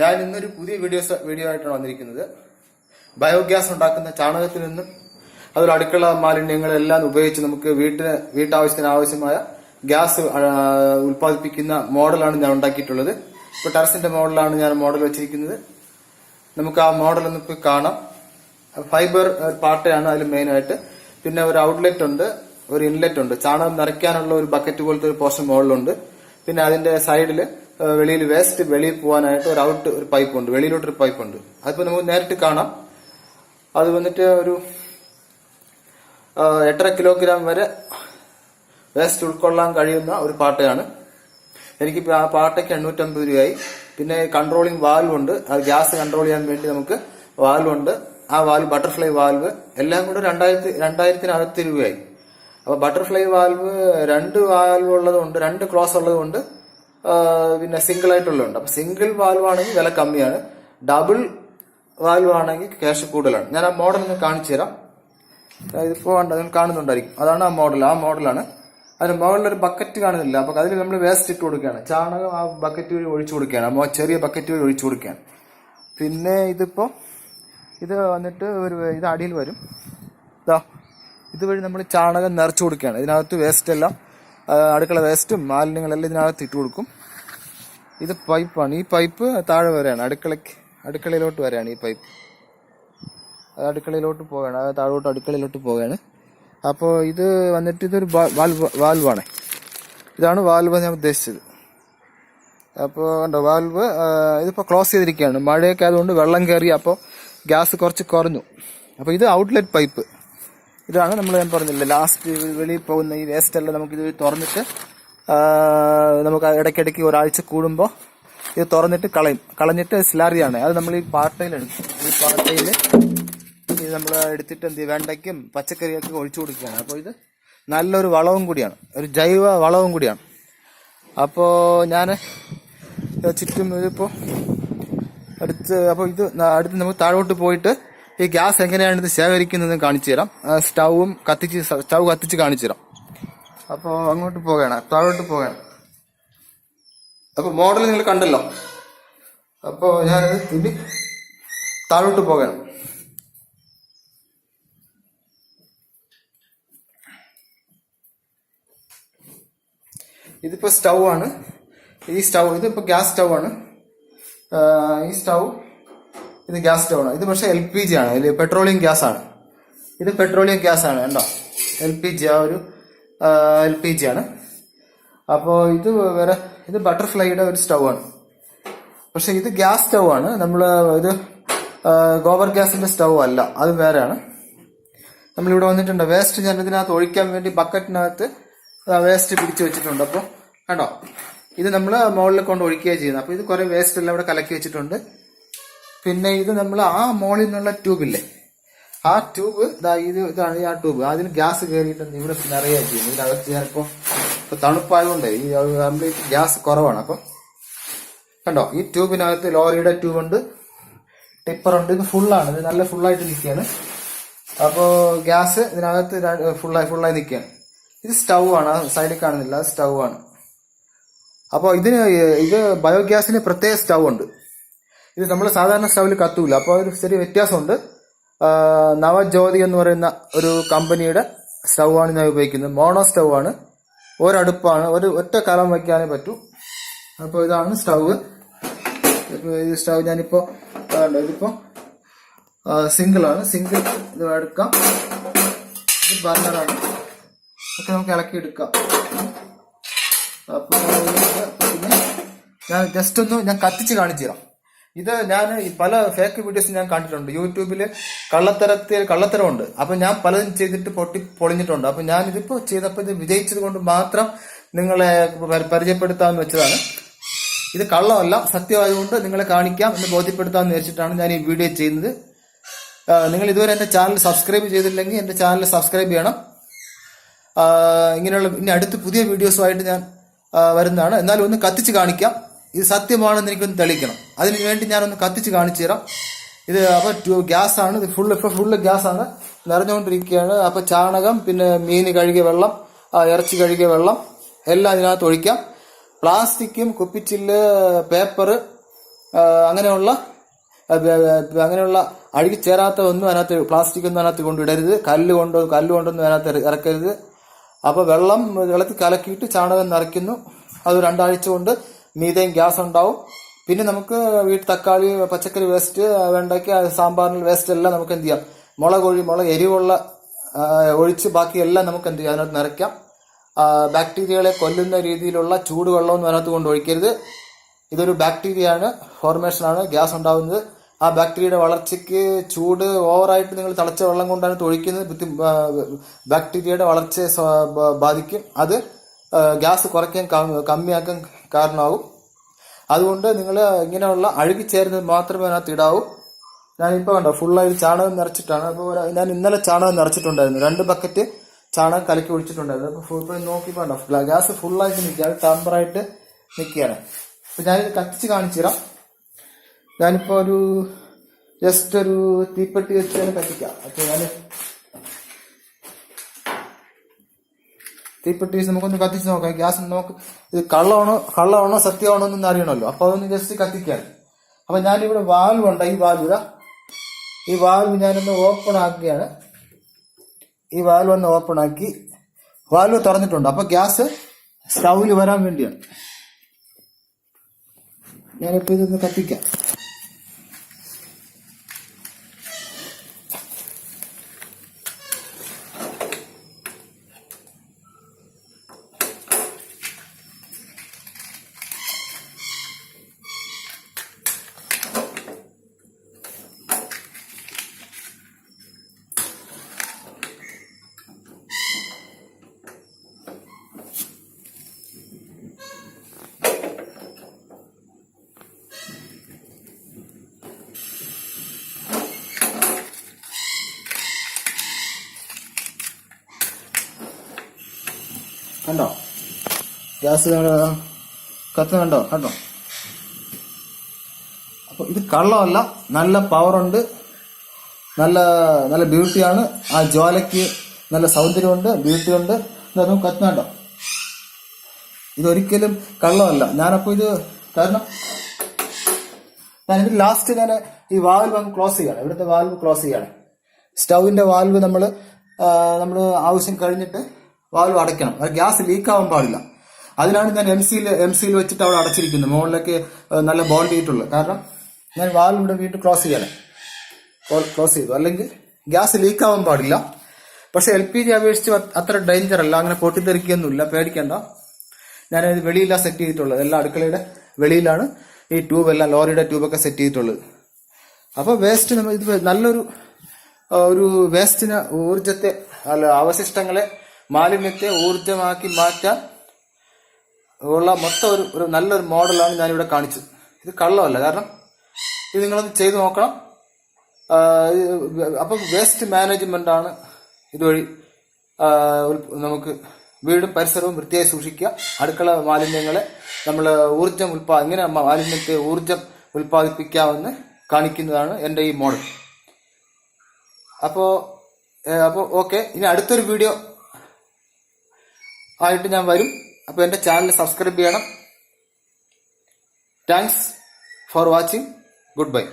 ഞാൻ ഇന്നൊരു പുതിയ വീഡിയോ ആയിട്ടാണ് വന്നിരിക്കുന്നത്. ബയോഗ്യാസ് ഉണ്ടാക്കുന്ന ചാണകത്തിൽ നിന്നും അതുപോലെ അടുക്കള മാലിന്യങ്ങളെല്ലാം ഉപയോഗിച്ച് നമുക്ക് വീട്ടാവശ്യത്തിന് ആവശ്യമായ ഗ്യാസ് ഉൽപ്പാദിപ്പിക്കുന്ന മോഡലാണ് ഞാൻ ഉണ്ടാക്കിയിട്ടുള്ളത്. ഇപ്പൊ ടെറസിന്റെ മോഡലാണ് ഞാൻ മോഡൽ വെച്ചിരിക്കുന്നത്. നമുക്ക് ആ മോഡൽ ഒന്ന് പോയി കാണാം. ഫൈബർ പാട്ടയാണ് അതിൽ മെയിൻ ആയിട്ട്. പിന്നെ ഒരു ഔട്ട്ലെറ്റ് ഉണ്ട്, ഒരു ഇൻലെറ്റ് ഉണ്ട്. ചാണകം നിറയ്ക്കാനുള്ള ഒരു ബക്കറ്റ് പോലത്തെ ഒരു പോർഷൻ മോഡലുണ്ട്. പിന്നെ അതിന്റെ സൈഡില് വെളിയിൽ വേസ്റ്റ് വെളിയിൽ പോകാനായിട്ട് ഒരു പൈപ്പ് ഉണ്ട്, വെളിയിലോട്ടൊരു പൈപ്പ് ഉണ്ട്. അതിപ്പോ നമുക്ക് നേരിട്ട് കാണാം. അത് വന്നിട്ട് ഒരു 8.5 കിലോഗ്രാം വരെ വേസ്റ്റ് ഉൾക്കൊള്ളാൻ കഴിയുന്ന ഒരു പാട്ടയാണ്. എനിക്കിപ്പോ ആ പാട്ടയ്ക്ക് 850 രൂപയായി. പിന്നെ കൺട്രോളിംഗ് വാൽവ് ഉണ്ട്, അത് ഗ്യാസ് കൺട്രോൾ ചെയ്യാൻ വേണ്ടി നമുക്ക് വാൽവ് ഉണ്ട്. ആ വാൽവ് ബട്ടർഫ്ലൈ വാൽവ് എല്ലാം കൂടെ 2000 രൂപയായി. അപ്പൊ ബട്ടർഫ്ലൈ വാൽവ് 2 വാൽവ് ഉള്ളതുകൊണ്ട് 2 ക്ലോസ് ഉള്ളതുകൊണ്ട് പിന്നെ സിംഗിൾ ആയിട്ടുള്ളതുണ്ട്. അപ്പൊ സിംഗിൾ വാൽവ് ആണെങ്കിൽ വില കമ്മിയാണ്, ഡബിൾ വാൽവ് ആണെങ്കിൽ ക്യാഷ് കൂടുതലാണ്. ഞാൻ ആ മോഡൽ ഒന്ന് കാണിച്ചു തരാം. ഇതിപ്പോ കാണുന്നുണ്ടായിരിക്കും, അതാണ് ആ മോഡലാണ്. അതിന് മുകളിൽ ഒരു ബക്കറ്റ് കാണുന്നില്ല. അപ്പൊ അതിൽ നമ്മൾ വേസ്റ്റ് ഇട്ട് കൊടുക്കുകയാണ്, ചാണകം ആ ബക്കറ്റ് വഴി ഒഴിച്ചു കൊടുക്കുകയാണ്, ചെറിയ ബക്കറ്റ് വഴി ഒഴിച്ചു കൊടുക്കുകയാണ്. പിന്നെ ഇത് വന്നിട്ട് ഇത് അടിയിൽ വരും. ഇതുവഴി നമ്മൾ ചാണകം നിറച്ചു കൊടുക്കുകയാണ്. ഇതിനകത്ത് വേസ്റ്റ് എല്ലാം, അടുക്കള വേസ്റ്റും മാലിന്യങ്ങളെല്ലാം ഇതിനകത്ത് ഇട്ട് കൊടുക്കും. ഇത് പൈപ്പാണ്. ഈ പൈപ്പ് താഴെ വരെയാണ്, അടുക്കളയിലോട്ട് വരെയാണ് ഈ പൈപ്പ്. അടുക്കളയിലോട്ട് പോവുകയാണ്, താഴോട്ട് അടുക്കളയിലോട്ട് പോവുകയാണ്. അപ്പോൾ ഇത് വന്നിട്ട് ഇതൊരു വാൽവാണ്. ഇതാണ് വാൽവ് ഞാൻ ഉദ്ദേശിച്ചത്. അപ്പോൾ ഉണ്ടോ വാൽവ്, ഇതിപ്പോൾ ക്ലോസ് ചെയ്തിരിക്കുകയാണ്. മഴയൊക്കെ ആയതുകൊണ്ട് വെള്ളം കയറി, അപ്പോൾ ഗ്യാസ് കുറച്ച് കുറഞ്ഞു. അപ്പോൾ ഇത് ഔട്ട്ലെറ്റ് പൈപ്പ്. ഇതാണ് ഞാൻ പറഞ്ഞില്ലേ, ലാസ്റ്റ് വെളിയിൽ പോകുന്ന ഈ വേസ്റ്റ് എല്ലാം നമുക്കിത് തുറന്നിട്ട് നമുക്ക് ഇടയ്ക്കിടയ്ക്ക് ഒരാഴ്ച കൂടുമ്പോൾ ഇത് തുറന്നിട്ട് കളഞ്ഞിട്ട് സ്ലാറിയാണ്. അത് നമ്മൾ ഈ പാട്ടയിലെടുക്കും. ഈ പാട്ടയിൽ ഇത് നമ്മൾ എടുത്തിട്ട് വെണ്ടയ്ക്കും പച്ചക്കറിയൊക്കെ ഒഴിച്ചു കൊടുക്കുകയാണ്. അപ്പോൾ ഇത് നല്ലൊരു വളവും കൂടിയാണ്, ഒരു ജൈവ വളവും കൂടിയാണ്. അപ്പോൾ ഞാൻ ചുറ്റും ഇതിപ്പോൾ അപ്പോൾ ഇത് അടുത്ത് നമുക്ക് താഴോട്ട് പോയിട്ട് ഈ ഗ്യാസ് എങ്ങനെയാണ് ഇത് ശേഖരിക്കുന്നതെന്ന് കാണിച്ചു തരാം. സ്റ്റൗ കത്തിച്ച് കാണിച്ചു തരാം. അപ്പോൾ അങ്ങോട്ട് പോവുകയാണ്, താഴോട്ട് പോവുകയാണ്. അപ്പോൾ മോഡൽ നിങ്ങൾ കണ്ടല്ലോ. അപ്പോൾ ഞാനത് ഇനി താഴോട്ട് പോവുകയാണ്. ഇതിപ്പോ സ്റ്റൗ ആണ്. ഇതിപ്പോ ഗ്യാസ് സ്റ്റൗ ആണ്. ഇത് ഗ്യാസ് സ്റ്റൗ ആണ്. ഇത് പക്ഷേ LPG ആണ്, ഇത് പെട്രോളിയം ഗ്യാസ് ആണ്. ഇത് പെട്രോളിയം ഗ്യാസ് ആണ്, കണ്ടോ, LPG LPG ആണ്. അപ്പോൾ ഇത് ബട്ടർഫ്ലൈയുടെ ഒരു സ്റ്റൗ ആണ്. പക്ഷെ ഇത് ഗ്യാസ് സ്റ്റൗ ആണ്. ഇത് ഗോബർ ഗ്യാസിന്റെ സ്റ്റൗ അല്ല, അത് വേറെയാണ്. നമ്മളിവിടെ വന്നിട്ടുണ്ട്, വേസ്റ്റ് ഞാൻ ഇതിനകത്ത് ഒഴിക്കാൻ വേണ്ടി ബക്കറ്റിനകത്ത് വേസ്റ്റ് പിടിച്ചു വെച്ചിട്ടുണ്ട്. അപ്പോൾ കണ്ടോ, ഇത് നമ്മൾ മുകളിൽ കൊണ്ട് ഒഴിക്കുകയാണ് ചെയ്യുന്നത്. അപ്പോൾ ഇത് കുറെ വേസ്റ്റ് എല്ലാം ഇവിടെ കലക്കി വെച്ചിട്ടുണ്ട്. പിന്നെ ഇത് നമ്മൾ ആ മോളിൽ നിന്നുള്ള ട്യൂബില്ലേ, ആ ട്യൂബ് ഇതാണ് ആ ട്യൂബ്. അതിന് ഗ്യാസ് കയറിയിട്ടുണ്ട്, ഇവിടെ നിറയെ ചെയ്യുന്നു. ഇതിനകത്ത് ഞാനിപ്പോൾ തണുപ്പായതുകൊണ്ട് ഈ കംപ്ലീറ്റ് ഗ്യാസ് കുറവാണ്. അപ്പം കണ്ടോ, ഈ ട്യൂബിനകത്ത് ലോറിയുടെ ട്യൂബുണ്ട്, ടിപ്പറുണ്ട്. ഇത് ഫുള്ളാണ്, ഇത് നല്ല ഫുള്ളായിട്ട് നിൽക്കുകയാണ്. അപ്പോൾ ഗ്യാസ് ഇതിനകത്ത് ഫുള്ളായി നിൽക്കുകയാണ്. ഇത് സ്റ്റൗ ആണ്, സൈഡിൽ കാണുന്നില്ല, അത് സ്റ്റൗ ആണ്. അപ്പോൾ ഇത് ബയോഗ്യാസിന് പ്രത്യേക സ്റ്റൗ ഉണ്ട്. ഇത് നമ്മൾ സാധാരണ സ്റ്റൗവിൽ കത്തൂല. അപ്പോൾ ഒരു ചെറിയ വ്യത്യാസമുണ്ട്. നവജ്യോതി എന്ന് പറയുന്ന ഒരു കമ്പനിയുടെ സ്റ്റൗ ആണ് ഞാൻ ഉപയോഗിക്കുന്നത്. മോണോ സ്റ്റൗ ആണ്, ഒരടുപ്പാണ്, ഒറ്റ കലം വയ്ക്കാനേ പറ്റൂ. അപ്പോൾ ഇതാണ് സ്റ്റൗ. ഈ സ്റ്റൗ ഞാനിപ്പോൾ ഇതിപ്പോൾ സിംഗിൾ ആണ്. ഇത് എടുക്കാം. ഇത് ബർണറാണ്, ഒക്കെ നമുക്ക് ഇളക്കി എടുക്കാം. അപ്പോൾ പിന്നെ ഞാൻ കത്തിച്ച് കാണിച്ചു തരാം. ഇത് ഞാൻ പല ഫേക്ക് വീഡിയോസ് ഞാൻ കണ്ടിട്ടുണ്ട്. യൂട്യൂബില് കള്ളത്തരമുണ്ട്. അപ്പൊ ഞാൻ പലതും ചെയ്തിട്ട് പൊളിഞ്ഞിട്ടുണ്ട്. അപ്പൊ ഞാൻ ഇതിപ്പോ ചെയ്തപ്പോൾ ഇത് വിജയിച്ചത് കൊണ്ട് മാത്രം നിങ്ങളെ പരിചയപ്പെടുത്താമെന്ന് വെച്ചതാണ്. ഇത് കള്ളമല്ല, സത്യമായതുകൊണ്ട് നിങ്ങളെ കാണിക്കാം എന്ന് ബോധ്യപ്പെടുത്താമെന്ന് വെച്ചിട്ടാണ് ഞാൻ ഈ വീഡിയോ ചെയ്യുന്നത്. നിങ്ങൾ ഇതുവരെ എന്റെ ചാനൽ സബ്സ്ക്രൈബ് ചെയ്തില്ലെങ്കിൽ എന്റെ ചാനൽ സബ്സ്ക്രൈബ് ചെയ്യണം. ഇങ്ങനെയുള്ള ഇനി അടുത്ത് പുതിയ വീഡിയോസുമായിട്ട് ഞാൻ വരുന്നതാണ്. എന്നാലും ഒന്ന് കത്തിച്ച് കാണിക്കാം. ഇത് സത്യമാണെന്ന് എനിക്കൊന്ന് തെളിയിക്കണം. അതിന് വേണ്ടി ഞാനൊന്ന് കത്തിച്ച് കാണിച്ചു തരാം. ഇത് അപ്പോൾ ഗ്യാസ് ആണ്, ഇത് ഫുള്ള് ഗ്യാസ് ആണ്, നിറഞ്ഞുകൊണ്ടിരിക്കുകയാണ്. അപ്പൊ ചാണകം, പിന്നെ മീൻ കഴുകിയ വെള്ളം, ഇറച്ചി കഴുകിയ വെള്ളം എല്ലാം ഇതിനകത്ത് ഒഴിക്കാം. പ്ലാസ്റ്റിക്കും കുപ്പിച്ചില്ല്, പേപ്പർ, അങ്ങനെയുള്ള അങ്ങനെയുള്ള അഴുകി ചേരാത്ത ഒന്നും അതിനകത്ത്, പ്ലാസ്റ്റിക് ഒന്നും അതിനകത്ത് കൊണ്ടിടരുത്. കല്ലുകൊണ്ടൊന്നും അതിനകത്ത് ഇറക്കരുത്. അപ്പോൾ വെള്ളത്തിൽ കലക്കിയിട്ട് ചാണകം നിറയ്ക്കുന്നു. അത് 2 ആഴ്ച കൊണ്ട് മീഥേൻ ഗ്യാസ് ഉണ്ടാവും. പിന്നെ നമുക്ക് വീട്ടിൽ തക്കാളി, പച്ചക്കറി വേസ്റ്റ്, വെണ്ടയ്ക്ക, സാമ്പാറിന് വേസ്റ്റ് എല്ലാം നമുക്ക് എന്ത് ചെയ്യാം, മുളക് എരിവുള്ള ഒഴിച്ച് ബാക്കിയെല്ലാം നമുക്ക് എന്ത് ചെയ്യാം, അതിനകത്ത് നിറയ്ക്കാം. ബാക്ടീരിയകളെ കൊല്ലുന്ന രീതിയിലുള്ള ചൂടുവെള്ളമൊന്നും അതിനകത്ത് കൊണ്ട് ഒഴിക്കരുത്. ഇതൊരു ബാക്ടീരിയയാണ്, ഫോർമേഷനാണ് ഗ്യാസ് ഉണ്ടാകുന്നത്. ആ ബാക്ടീരിയയുടെ വളർച്ചയ്ക്ക് ചൂട് ഓവറായിട്ട് നിങ്ങൾ തിളച്ച വെള്ളം കൊണ്ടാണ് ഒഴിക്കുന്നത്. ബാക്ടീരിയയുടെ വളർച്ചയെ ബാധിക്കും. അത് ഗ്യാസ് കുറയ്ക്കാൻ, കമ്മിയാക്കാൻ കാരണമാകും. അതുകൊണ്ട് നിങ്ങൾ ഇങ്ങനെയുള്ള അഴുകിച്ചേരുന്നത് മാത്രമേ അതിനകത്ത് ഇടാവൂ. ഞാനിപ്പോൾ കണ്ടോ ഫുള്ളായിട്ട് ചാണകം നിറച്ചിട്ടാണ്. അപ്പോൾ ഞാൻ ഇന്നലെ ചാണകം നിറച്ചിട്ടുണ്ടായിരുന്നു, 2 ബക്കറ്റ് ചാണകം കലക്കി ഒഴിച്ചിട്ടുണ്ടായിരുന്നു. അപ്പോൾ ഇപ്പോൾ നോക്കിപ്പോൾ കണ്ടോ ഗ്യാസ് ഫുള്ളായിട്ട് നിൽക്കുക, അത് ടാമ്പറായിട്ട് നിൽക്കുകയാണ്. അപ്പോൾ ഞാനിത് കത്തിച്ച് കാണിച്ചു തരാം. ഞാനിപ്പോൾ ജസ്റ്റ് ഒരു തീപ്പെട്ടി വെച്ച് തന്നെ കത്തിക്കാം. അപ്പോൾ ഞാൻ തീപ്പെട്ടി വെച്ച് നമുക്കൊന്ന് കത്തിച്ച് നോക്കാം. ഗ്യാസ് നമുക്ക് ഇത് കള്ളമാണോ സത്യമാണോ എന്നൊന്നും അറിയണമല്ലോ. അപ്പോൾ അതൊന്ന് ജസ്റ്റ് കത്തിക്കാണ്. അപ്പം ഞാനിവിടെ വാൽവ് ഉണ്ട്, ഈ വാൽവ് ഞാനൊന്ന് ഓപ്പൺ ആക്കുകയാണ്. ഈ വാൽവ് ഒന്ന് ഓപ്പൺ ആക്കി, വാൽവ് തുറന്നിട്ടുണ്ട്. അപ്പോൾ ഗ്യാസ് സ്റ്റൗവിൽ വരാൻ വേണ്ടിയാണ്. ഞാനിപ്പോൾ ഇതൊന്ന് കത്തിക്കാം. കണ്ടോ ഗ്യാസ് കത്തുന്നുണ്ടോ? കണ്ടോ? അപ്പോൾ ഇത് കള്ളമല്ല, നല്ല പവറുണ്ട്, നല്ല നല്ല ബ്യൂട്ടിയാണ്. ആ ജ്വാലയ്ക്ക് നല്ല സൗന്ദര്യമുണ്ട്, ബ്യൂട്ടിയുണ്ട്. ഇതൊന്നും കത്തുന്നുണ്ടോ? ഇതൊരിക്കലും കള്ളമല്ല. ഞാനപ്പോൾ ഇത് കാരണം ഞാനിത് ലാസ്റ്റ് ഞാൻ ഈ വാൽവ് അങ്ങ് ക്ലോസ് ചെയ്യാണ്. ഇവിടുത്തെ വാൽവ് ക്ലോസ് ചെയ്യാണ്. സ്റ്റൗവിന്റെ വാൽവ് നമ്മൾ ആവശ്യം കഴിഞ്ഞിട്ട് വാൽവ് അടയ്ക്കണം. അത് ഗ്യാസ് ലീക്ക് ആവാൻ പാടില്ല. അതിനാണ് ഞാൻ എം സിയിൽ വെച്ചിട്ട് അവിടെ അടച്ചിരിക്കുന്നത്, മുകളിലേക്ക് നല്ല ബോൾഡ് ചെയ്തിട്ടുള്ളത്. കാരണം ഞാൻ വാൽവ് ഇവിടെ വീണ്ടും ക്ലോസ് ചെയ്തു, അല്ലെങ്കിൽ ഗ്യാസ് ലീക്ക് ആവാൻ പാടില്ല. പക്ഷെ LPG അപേക്ഷിച്ച് അത്ര ഡേഞ്ചർ അല്ല, അങ്ങനെ പൊട്ടിത്തെറിക്കൊന്നുമില്ല, പേടിക്കേണ്ട. ഞാനത് വെളിയിലാണ് സെറ്റ് ചെയ്തിട്ടുള്ളത്. എല്ലാ അടുക്കളയുടെ വെളിയിലാണ് ഈ ട്യൂബെല്ലാം, ലോറിയുടെ ട്യൂബൊക്കെ സെറ്റ് ചെയ്തിട്ടുള്ളത്. അപ്പോൾ വേസ്റ്റ് നമ്മൾ ഇത് നല്ലൊരു വേസ്റ്റിന് ഊർജത്തെ അവശിഷ്ടങ്ങളെ, മാലിന്യത്തെ ഊർജമാക്കി മാറ്റാൻ ഉള്ള മൊത്തം ഒരു നല്ലൊരു മോഡലാണ് ഞാനിവിടെ കാണിച്ചത്. ഇത് കള്ളമല്ല, കാരണം ഇത് നിങ്ങളൊന്ന് ചെയ്ത് നോക്കണം. അപ്പം വേസ്റ്റ് മാനേജ്മെന്റ് ആണ് ഇതുവഴി നമുക്ക് വീടും പരിസരവും വൃത്തിയായി സൂക്ഷിക്കുക. അടുക്കള മാലിന്യങ്ങളെ നമ്മൾ എങ്ങനെ മാലിന്യത്തെ ഊർജം ഉൽപ്പാദിപ്പിക്കാമെന്ന് കാണിക്കുന്നതാണ് എൻ്റെ ഈ മോഡൽ. അപ്പോൾ ഓക്കെ, ഇനി അടുത്തൊരു വീഡിയോ ആയിട്ട് ഞാൻ വരും. അപ്പോൾ എൻ്റെ ചാനൽ സബ്സ്ക്രൈബ് ചെയ്യണം. Thanks for watching. Good bye.